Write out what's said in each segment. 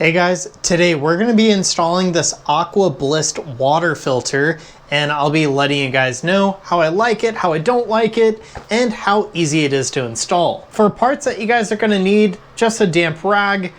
Hey guys, today we're going to be installing this AquaBliss water filter, and I'll be letting you guys know how I like it, how I don't like it, and how easy it is to install. For parts that you guys are going to need, just a damp rag,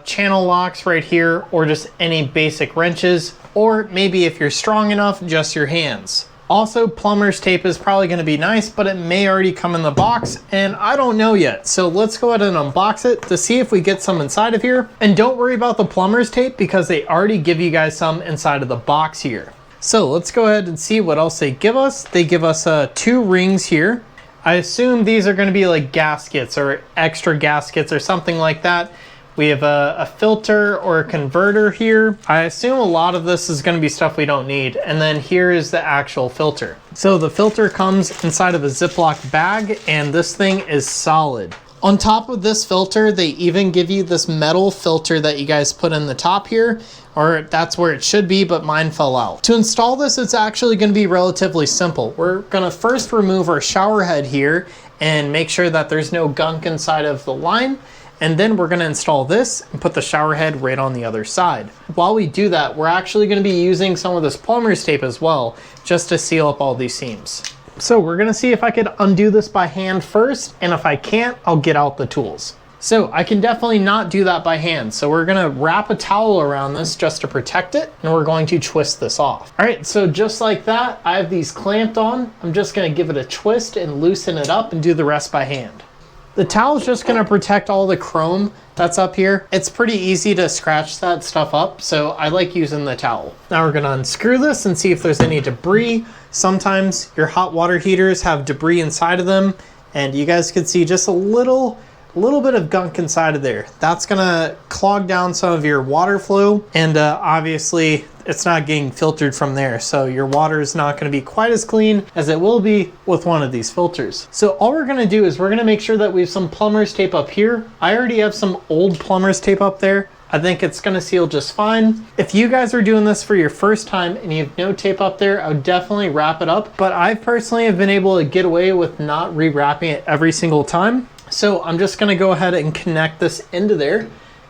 channel locks right here, or just any basic wrenches, or maybe if you're strong enough, just your hands. Also, plumber's tape is probably going to be nice, but it may already come in the box, and I don't know yet. So let's go ahead and unbox it to see if we get some inside of here. And don't worry about the plumber's tape because they already give you guys some inside of the box here. So let's go ahead and see what else they give us. They give us 2 rings here. I assume these are going to be like gaskets or extra gaskets or something like that. We have a filter or a converter here. I assume a lot of this is gonna be stuff we don't need. And then here is the actual filter. So the filter comes inside of a Ziploc bag, and this thing is solid. On top of this filter, they even give you this metal filter that you guys put in the top here, or that's where it should be, but mine fell out. To install this, it's actually gonna be relatively simple. We're gonna first remove our shower head here and make sure that there's no gunk inside of the line. And then we're gonna install this and put the shower head right on the other side. While we do that, we're actually gonna be using some of this plumber's tape as well, just to seal up all these seams. So we're gonna see if I could undo this by hand first, and if I can't, I'll get out the tools. So I can definitely not do that by hand. So we're gonna wrap a towel around this just to protect it, and we're going to twist this off. All right, so just like that, I have these clamped on. I'm just gonna give it a twist and loosen it up and do the rest by hand. The towel is just gonna protect all the chrome that's up here. It's pretty easy to scratch that stuff up, so I like using the towel. Now we're gonna unscrew this and see if there's any debris. Sometimes your hot water heaters have debris inside of them, and you guys can see just a little bit of gunk inside of there. That's gonna clog down some of your water flow, and obviously it's not getting filtered from there, so your water is not gonna be quite as clean as it will be with one of these filters. So all we're gonna do is we're gonna make sure that we have some plumber's tape up here. I already have some old plumber's tape up there. I think it's gonna seal just fine. If you guys are doing this for your first time and you have no tape up there, I would definitely wrap it up. But I personally have been able to get away with not re-wrapping it every single time. So I'm just gonna go ahead and connect this into there,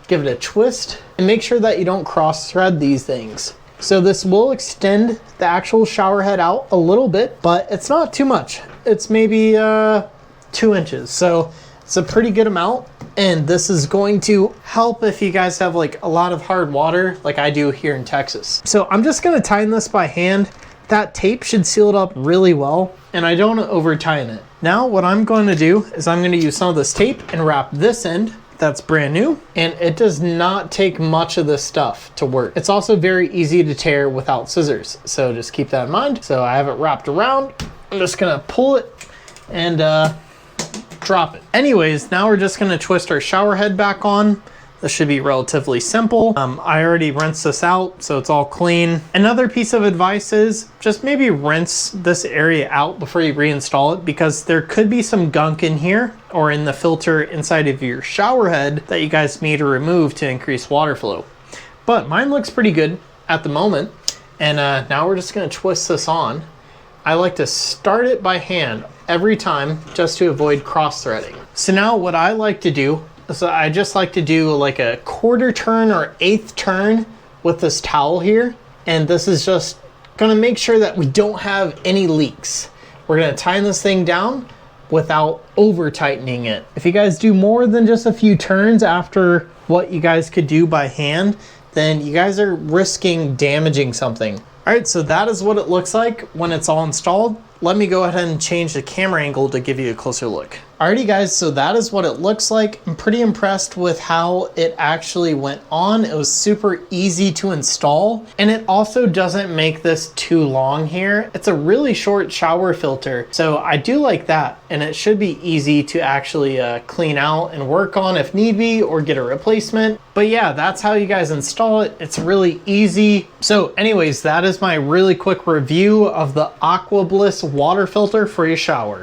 give it a twist, and make sure that you don't cross thread these things. So this will extend the actual shower head out a little bit, but it's not too much. It's maybe 2 inches. So it's a pretty good amount. And this is going to help if you guys have like a lot of hard water like I do here in Texas. So I'm just gonna tighten this by hand. That tape should seal it up really well, and I don't want to over tighten it. Now what I'm going to do is I'm going to use some of this tape and wrap this end that's brand new, and it does not take much of this stuff to work. It's also very easy to tear without scissors, so just keep that in mind. So I have it wrapped around. I'm just gonna pull it and drop it. Anyways, now we're just gonna twist our shower head back on. This should be relatively simple. I already rinsed this out, so it's all clean. Another piece of advice is just maybe rinse this area out before you reinstall it, because there could be some gunk in here or in the filter inside of your shower head that you guys need to remove to increase water flow. But mine looks pretty good at the moment. And now we're just gonna twist this on. I like to start it by hand every time just to avoid cross threading. So now what I like to do, so I just like to do like a 1/4 turn or 1/8 turn with this towel here. And this is just gonna make sure that we don't have any leaks. We're gonna tighten this thing down without over tightening it. If you guys do more than just a few turns after what you guys could do by hand, then you guys are risking damaging something. All right, so that is what it looks like when it's all installed. Let me go ahead and change the camera angle to give you a closer look. Alrighty guys, so that is what it looks like. I'm pretty impressed with how it actually went on. It was super easy to install, and it also doesn't make this too long here. It's a really short shower filter, so I do like that, and it should be easy to actually clean out and work on if need be, or get a replacement. But yeah, that's how you guys install it. It's really easy. So anyways, that is my really quick review of the AquaBliss water filter for your shower.